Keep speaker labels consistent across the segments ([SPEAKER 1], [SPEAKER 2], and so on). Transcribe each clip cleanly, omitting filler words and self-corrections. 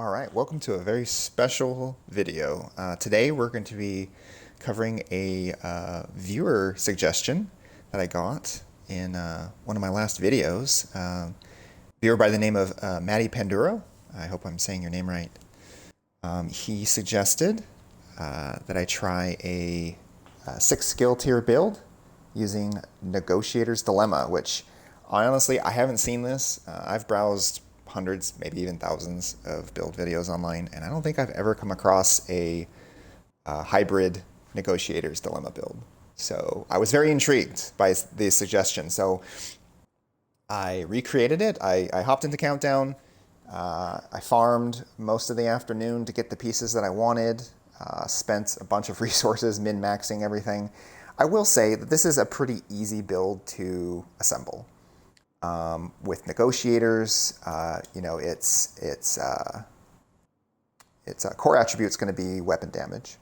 [SPEAKER 1] All right, welcome to a very special video. Today we're going to be covering a viewer suggestion that I got in one of my last videos. Viewer by the name of Matty Panduro. I hope I'm saying your name right. He suggested that I try a 6 skill tier build using Negotiators Dilemma, which honestly I haven't seen this. I've browsed hundreds, maybe even thousands of build videos online, and I don't think I've ever come across a hybrid Negotiators Dilemma build. So I was very intrigued by the suggestion. So I recreated it. I hopped into Countdown. I farmed most of the afternoon to get the pieces that I wanted. Spent a bunch of resources min-maxing everything. I will say that this is a pretty easy build to assemble. With negotiators, its core attribute is going to be weapon damage.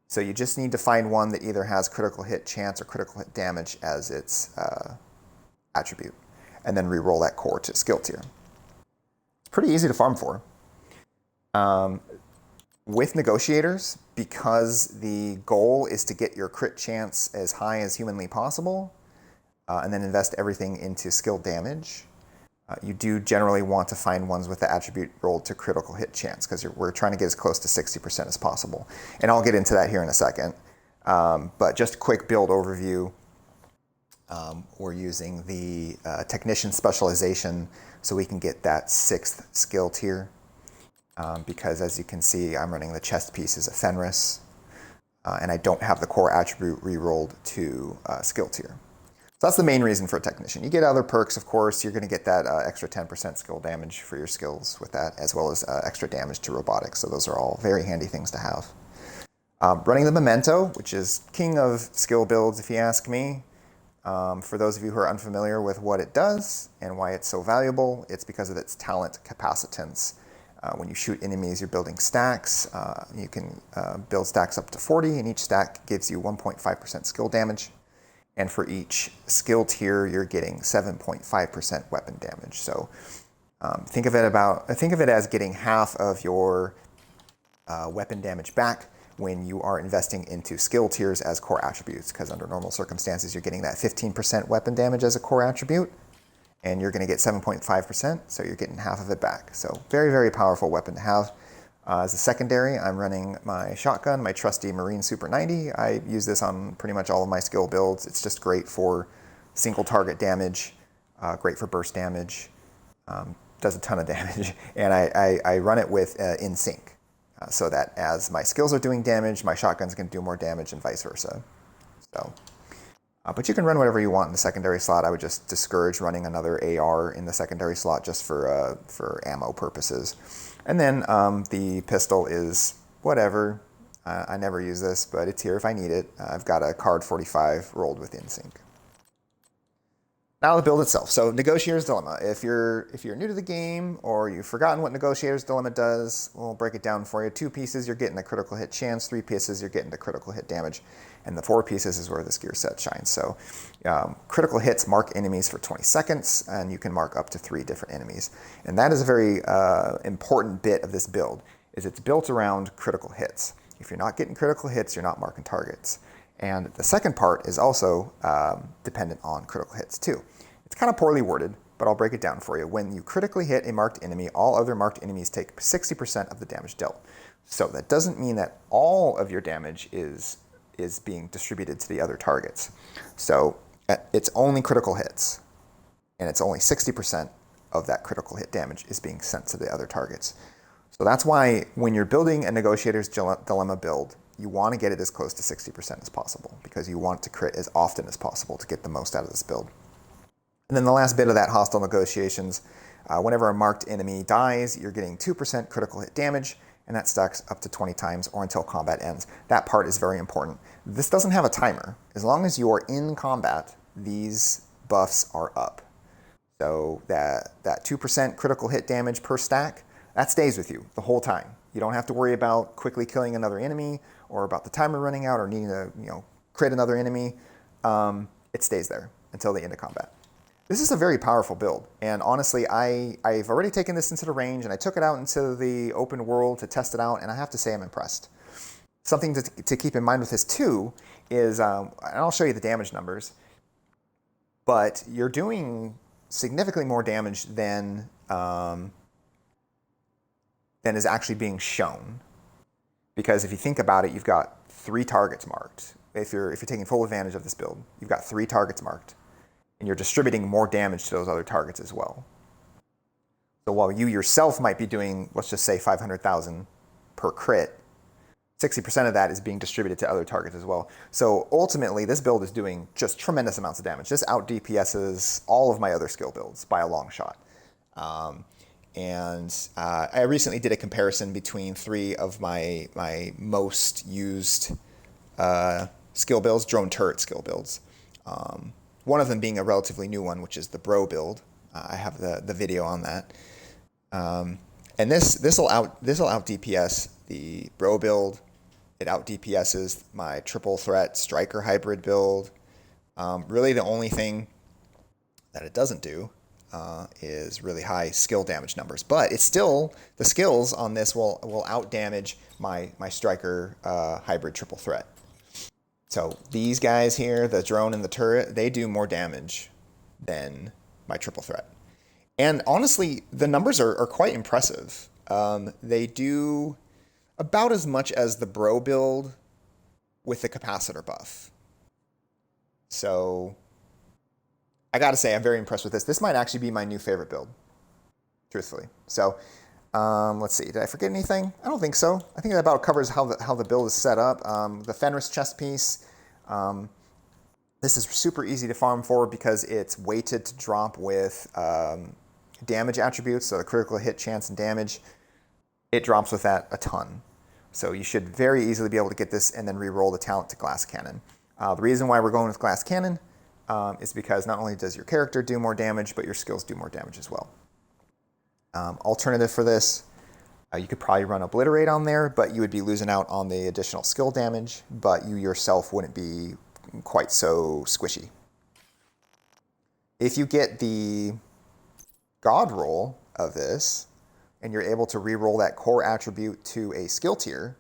[SPEAKER 1] So you just need to find one that either has critical hit chance or critical hit damage as its attribute, and then re-roll that core to skill tier. It's pretty easy to farm for. With negotiators, because the goal is to get your crit chance as high as humanly possible, and then invest everything into skill damage, you do generally want to find ones with the attribute rolled to critical hit chance, because we're trying to get as close to 60% as possible. And I'll get into that here in a second. But just a quick build overview. We're using the Technician Specialization so we can get that 6th skill tier. Because as you can see, I'm running the chest pieces of Fenris, and I don't have the core attribute re-rolled to skill tier. So that's the main reason for a technician. You get other perks, of course. You're going to get that extra 10% skill damage for your skills with that, as well as extra damage to robotics. So those are all very handy things to have. Running the Memento, which is king of skill builds, if you ask me. For those of you who are unfamiliar with what it does and why it's so valuable, it's because of its talent capacitance. When you shoot enemies, you're building stacks. You can build stacks up to 40, and each stack gives you 1.5% skill damage. And for each skill tier, you're getting 7.5% weapon damage. So think of it as getting half of your weapon damage back when you are investing into skill tiers as core attributes, because under normal circumstances, you're getting that 15% weapon damage as a core attribute, and you're going to get 7.5%, so you're getting half of it back. So very, very powerful weapon to have. As a secondary, I'm running my shotgun, my trusty Marine Super 90. I use this on pretty much all of my skill builds. It's just great for single target damage, great for burst damage, does a ton of damage. And I run it with in sync, so that as my skills are doing damage, my shotgun's going to do more damage and vice versa. So, but you can run whatever you want in the secondary slot. I would just discourage running another AR in the secondary slot just for ammo purposes. And then the pistol is whatever. I never use this, but it's here if I need it. I've got a card 45 rolled with InSync. Now the build itself. So Negotiator's Dilemma. If you're new to the game or you've forgotten what Negotiator's Dilemma does, we'll break it down for you. 2 pieces, you're getting a critical hit chance. 3 pieces, you're getting the critical hit damage. And the 4 pieces is where this gear set shines. So critical hits mark enemies for 20 seconds, and you can mark up to 3 different enemies. And that is a very important bit of this build, is it's built around critical hits. If you're not getting critical hits, you're not marking targets. And the second part is also dependent on critical hits too. It's kind of poorly worded, but I'll break it down for you. When you critically hit a marked enemy, all other marked enemies take 60% of the damage dealt. So that doesn't mean that all of your damage is being distributed to the other targets. So it's only critical hits, and it's only 60% of that critical hit damage is being sent to the other targets. So that's why when you're building a Negotiator's Dilemma build, you want to get it as close to 60% as possible, because you want to crit as often as possible to get the most out of this build. And then the last bit of that, hostile negotiations, whenever a marked enemy dies, you're getting 2% critical hit damage, and that stacks up to 20 times or until combat ends. That part is very important. This doesn't have a timer. As long as you're in combat, these buffs are up. So that 2% critical hit damage per stack, that stays with you the whole time. You don't have to worry about quickly killing another enemy or about the timer running out or needing to crit another enemy. It stays there until the end of combat. This is a very powerful build, and honestly, I've already taken this into the range, and I took it out into the open world to test it out, and I have to say I'm impressed. Something to keep in mind with this too is, and I'll show you the damage numbers, but you're doing significantly more damage than is actually being shown. Because if you think about it, you've got 3 targets marked. If you're taking full advantage of this build, you've got 3 targets marked, and you're distributing more damage to those other targets as well. So while you yourself might be doing, let's just say 500,000 per crit, 60% of that is being distributed to other targets as well. So ultimately, this build is doing just tremendous amounts of damage. This out DPSs all of my other skill builds by a long shot. I recently did a comparison between 3 of my most used skill builds, drone turret skill builds. One of them being a relatively new one, which is the Bro build. I have the video on that. And this will out DPS the Bro build. It out DPSs my triple threat striker hybrid build. Really, the only thing that it doesn't do is really high skill damage numbers, but it's still, the skills on this will out damage my striker hybrid triple threat. So these guys here, the drone and the turret, they do more damage than my triple threat. And honestly, the numbers are quite impressive. They do about as much as the Bro build with the Capacitor Buff. So I gotta say, I'm very impressed with this. This might actually be my new favorite build, truthfully. So let's see, did I forget anything? I don't think so. I think that about covers how the build is set up. The Fenris chest piece, this is super easy to farm for because it's weighted to drop with damage attributes, so the critical hit chance and damage, it drops with that a ton. So you should very easily be able to get this and then re-roll the talent to Glass Cannon. The reason why we're going with Glass Cannon is because not only does your character do more damage, but your skills do more damage as well. Alternative for this, you could probably run Obliterate on there, but you would be losing out on the additional skill damage, but you yourself wouldn't be quite so squishy. If you get the God roll of this, and you're able to re-roll that core attribute to a skill tier,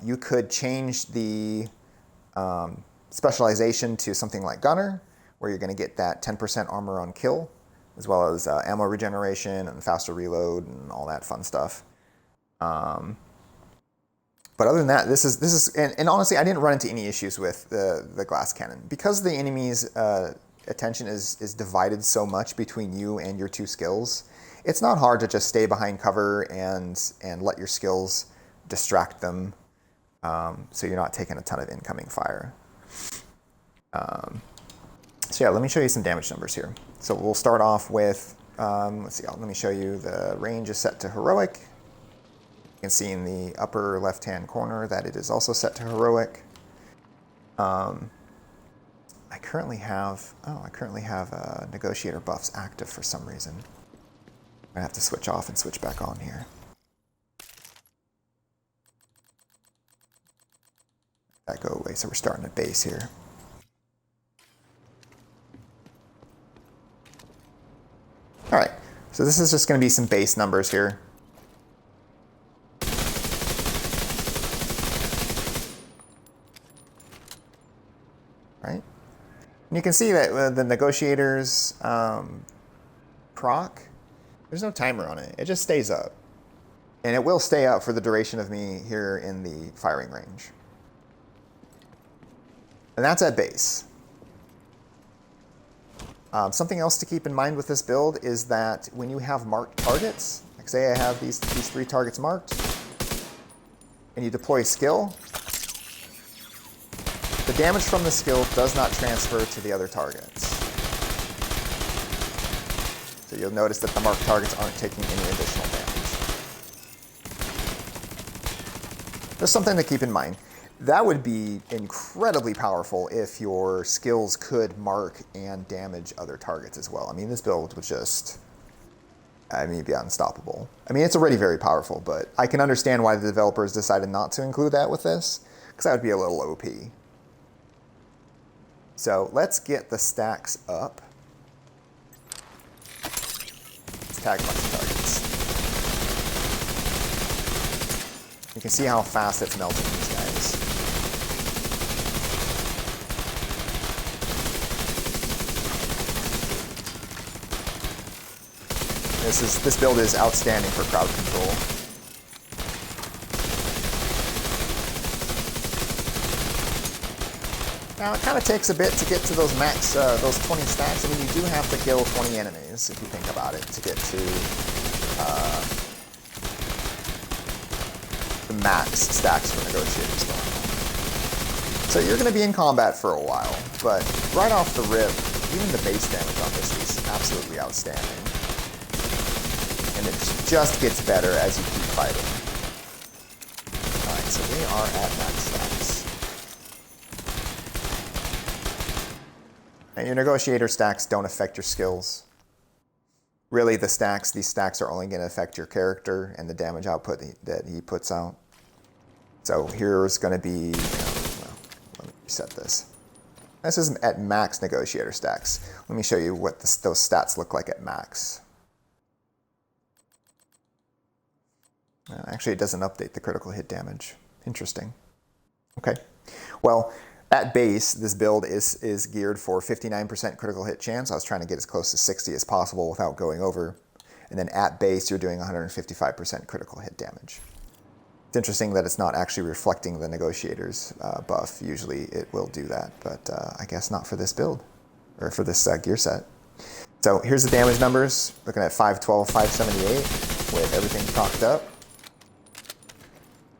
[SPEAKER 1] you could change the specialization to something like Gunner, where you're going to get that 10% armor on kill, as well as ammo regeneration and faster reload and all that fun stuff. But other than that, this is and honestly, I didn't run into any issues with the Glass Cannon because the enemy's attention is divided so much between you and your 2 skills. It's not hard to just stay behind cover and let your skills distract them, so you're not taking a ton of incoming fire. So yeah, let me show you some damage numbers here. So we'll start off with, let's see, let me show you the range is set to heroic. You can see in the upper left-hand corner that it is also set to heroic. I currently have Negotiator Buffs active for some reason. I have to switch off and switch back on here. That go away, so we're starting at base here. All right, so this is just going to be some base numbers here. Right, and you can see that the Negotiators proc, there's no timer on it. It just stays up. And it will stay up for the duration of me here in the firing range. And that's at base. Something else to keep in mind with this build is that when you have marked targets, like say I have these 3 targets marked, and you deploy skill, the damage from the skill does not transfer to the other targets. So you'll notice that the marked targets aren't taking any additional damage. Just something to keep in mind. That would be incredibly powerful if your skills could mark and damage other targets as well. I mean, this build would just, be unstoppable. I mean, it's already very powerful, but I can understand why the developers decided not to include that with this, because that would be a little OP. So let's get the stacks up. tag a bunch of targets. You can see how fast it's melting these guys. This build is outstanding for crowd control. Now it kind of takes a bit to get to those max, those 20 stacks. I mean, you do have to kill 20 enemies if you think about it to get to the max stacks for Negotiators Dilemma. So you're going to be in combat for a while, but right off the rip, even the base damage on this is absolutely outstanding. And it just gets better as you keep fighting. Alright, so we are at max stacks. And your negotiator stacks don't affect your skills. Really, these stacks are only going to affect your character and the damage output that he puts out. So here's going to be, well, let me reset this. This is at max negotiator stacks. Let me show you what those stats look like at max. Actually, it doesn't update the critical hit damage. Interesting. Okay. Well, at base, this build is geared for 59% critical hit chance. I was trying to get as close to 60 as possible without going over. And then at base, you're doing 155% critical hit damage. It's interesting that it's not actually reflecting the Negotiators buff. Usually it will do that, but I guess not for this build, or for this gear set. So here's the damage numbers. Looking at 512, 578 with everything cocked up.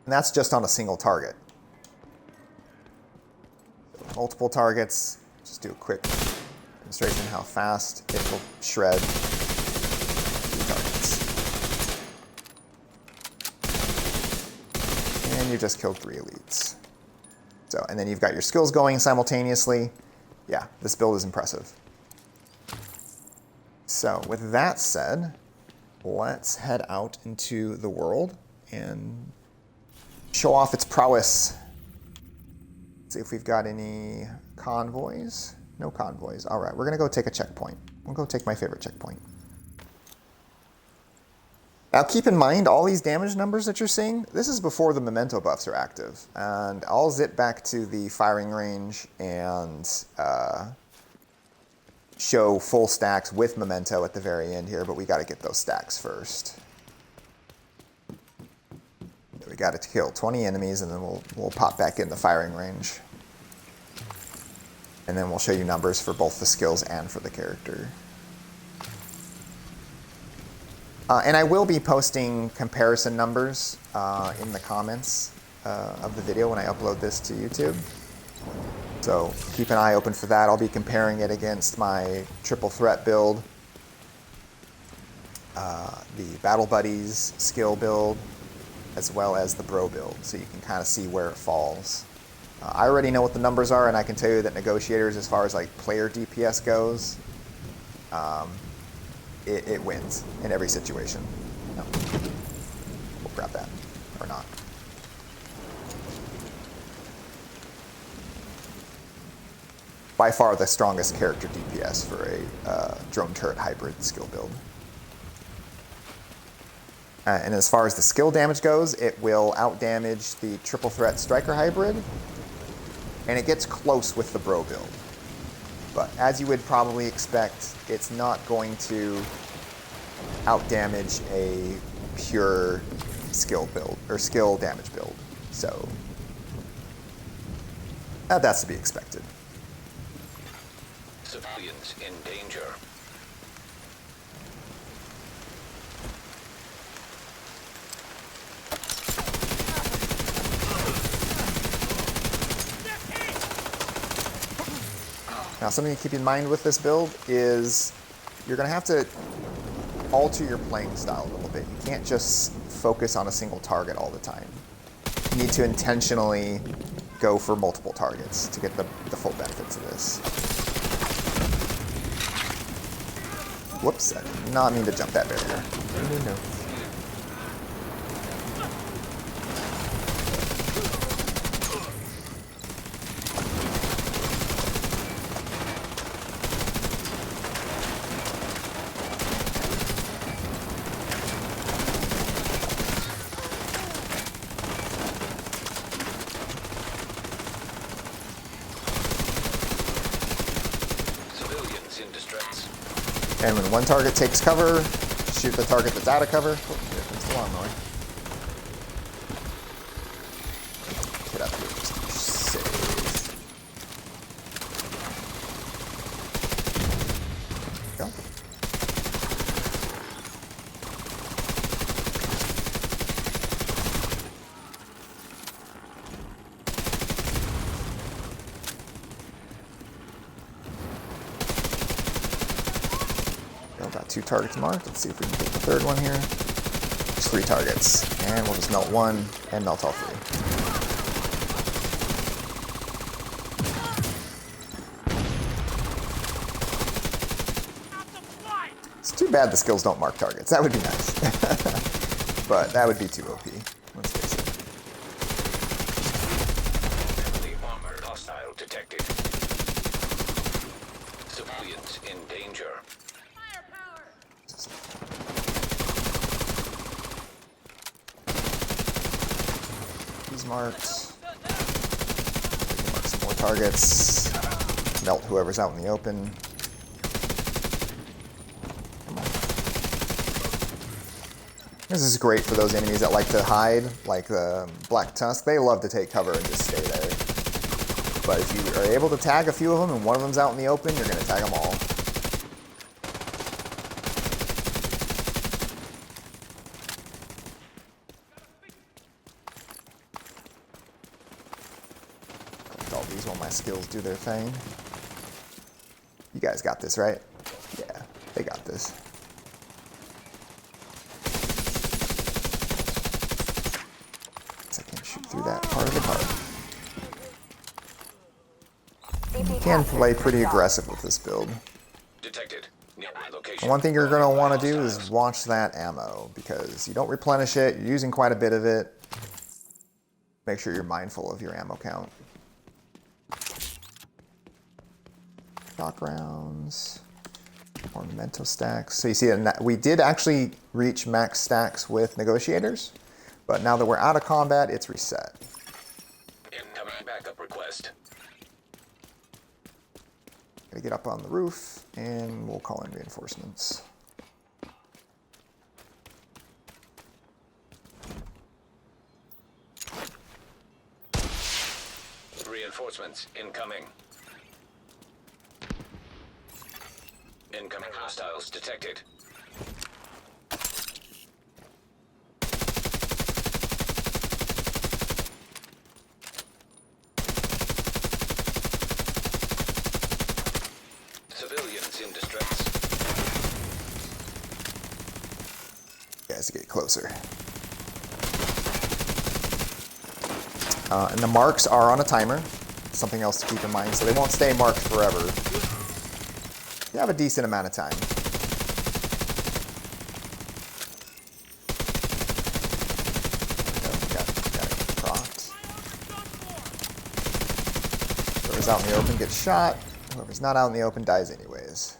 [SPEAKER 1] And that's just on a single target. Multiple targets, just do a quick demonstration how fast it will shred 2 targets. And you just killed 3 elites. So, and then you've got your skills going simultaneously. Yeah, this build is impressive. So with that said, let's head out into the world and show off its prowess. See if we've got any convoys. No convoys. All right, we're gonna go take a checkpoint. We'll go take my favorite checkpoint. Now keep in mind, all these damage numbers that you're seeing, this is before the Memento buffs are active. And I'll zip back to the firing range and show full stacks with Memento at the very end here, but we gotta get those stacks first. We got to kill 20 enemies, and then we'll pop back in the firing range. And then we'll show you numbers for both the skills and for the character. And I will be posting comparison numbers in the comments of the video when I upload this to YouTube. So keep an eye open for that. I'll be comparing it against my triple threat build, the Battle Buddies skill build, as well as the bro build, so you can kind of see where it falls. I already know what the numbers are, and I can tell you that Negotiators, as far as like player DPS goes, it wins in every situation. No. We'll grab that, or not. By far the strongest character DPS for a drone turret hybrid skill build. And as far as the skill damage goes, it will outdamage the triple threat striker hybrid, and it gets close with the bro build. But as you would probably expect, it's not going to outdamage a pure skill build, or skill damage build. So that's to be expected.
[SPEAKER 2] Civilians in danger.
[SPEAKER 1] Now, something to keep in mind with this build is you're going to have to alter your playing style a little bit. You can't just focus on a single target all the time. You need to intentionally go for multiple targets to get the full benefits of this. Whoops, I did not mean to jump that barrier. No. And when one target takes cover, shoot the target that's out of cover. Oh, here comes the lawnmower. Get up here just to be safe. Go. Got 2 targets marked. Let's see if we can get the third one here. There's 3 targets. And we'll just melt 1 and melt all 3. It's too bad the skills don't mark targets. That would be nice. But that would be too OP. Let's face it.
[SPEAKER 2] Heavily armored hostile detected. Civilians in danger.
[SPEAKER 1] He's marked. We can mark some more targets. Melt whoever's out in the open. Come on. This is great for those enemies that like to hide, like the Black Tusk. They love to take cover and just stay there. But if you are able to tag a few of them and one of them's out in the open, you're going to tag them all. All these while my skills do their thing. You guys got this, right? Yeah, they got this. Guess I can't shoot through that part of the card. You can play pretty aggressive with this build.
[SPEAKER 2] Detected. Nearby location.
[SPEAKER 1] And one thing you're going to want to do is watch that ammo, because you don't replenish it, you're using quite a bit of it. Make sure you're mindful of your ammo count. Shock rounds, more memento stacks. So you see, we did actually reach max stacks with negotiators, but now that we're out of combat, it's reset.
[SPEAKER 2] Incoming backup request.
[SPEAKER 1] Gotta get up on the roof, and we'll call in reinforcements.
[SPEAKER 2] Reinforcements incoming. Incoming hostiles detected. Civilians in distress.
[SPEAKER 1] Guys, get closer. And the marks are on a timer. Something else to keep in mind, so they won't stay marked forever. You have a decent amount of time. Got it propped. Whoever's out in the open gets shot. Whoever's not out in the open dies anyways.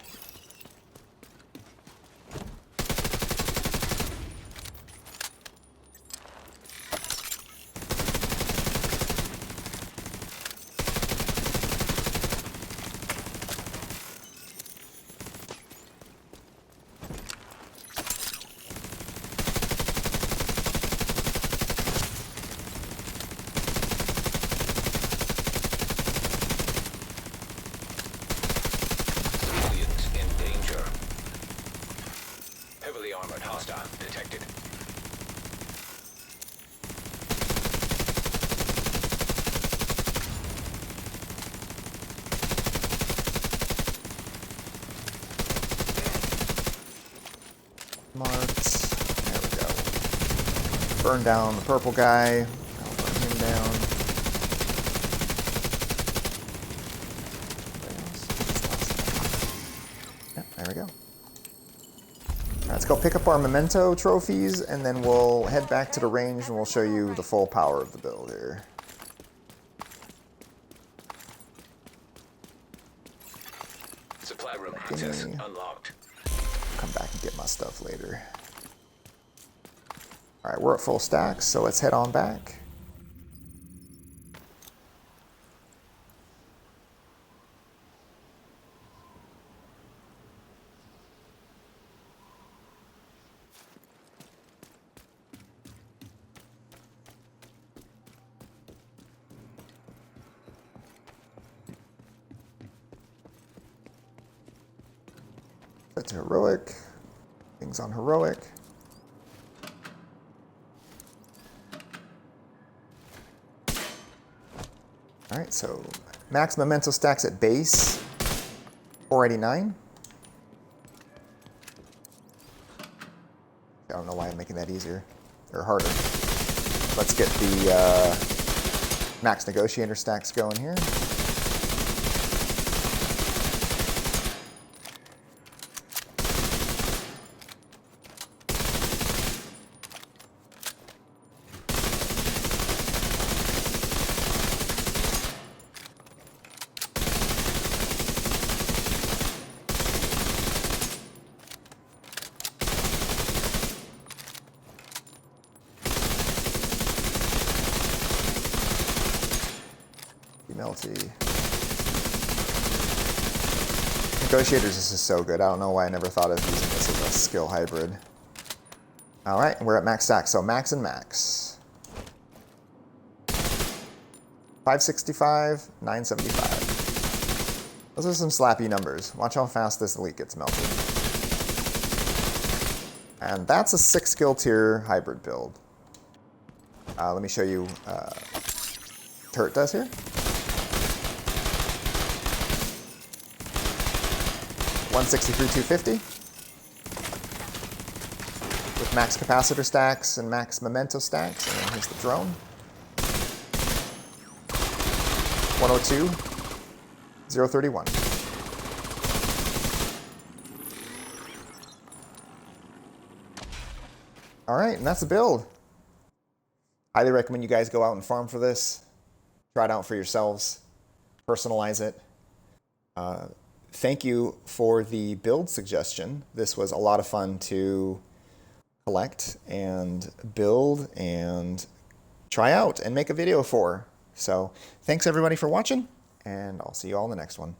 [SPEAKER 2] Hostile detected.
[SPEAKER 1] Marked. There we go. Burn down the purple guy. I'll burn him down. Yeah, there we go. Let's go pick up our Memento trophies, and then we'll head back to the range and we'll show you the full power of the build here.
[SPEAKER 2] Supply room access unlocked.
[SPEAKER 1] Come back and get my stuff later. All right, we're at full stacks, so let's head on back. that to heroic. Things on heroic. All right, so max memento stacks at base, 489. I don't know why I'm making that easier or harder. Let's get the max negotiator stacks going here. Melty. Negotiators, this is so good. I don't know why I never thought of using this as a skill hybrid. All right, we're at max stack, so max and max. 565, 975. Those are some slappy numbers. Watch how fast this elite gets melted. And that's a 6 skill tier hybrid build. Let me show you turret does here. 163, 250. With max capacitor stacks and max memento stacks. And then here's the drone. 102, 031. All right, and that's the build. Highly recommend you guys go out and farm for this. Try it out for yourselves. Personalize it. Thank you for the build suggestion. This was a lot of fun to collect and build and try out and make a video for. So thanks everybody for watching, and I'll see you all in the next one.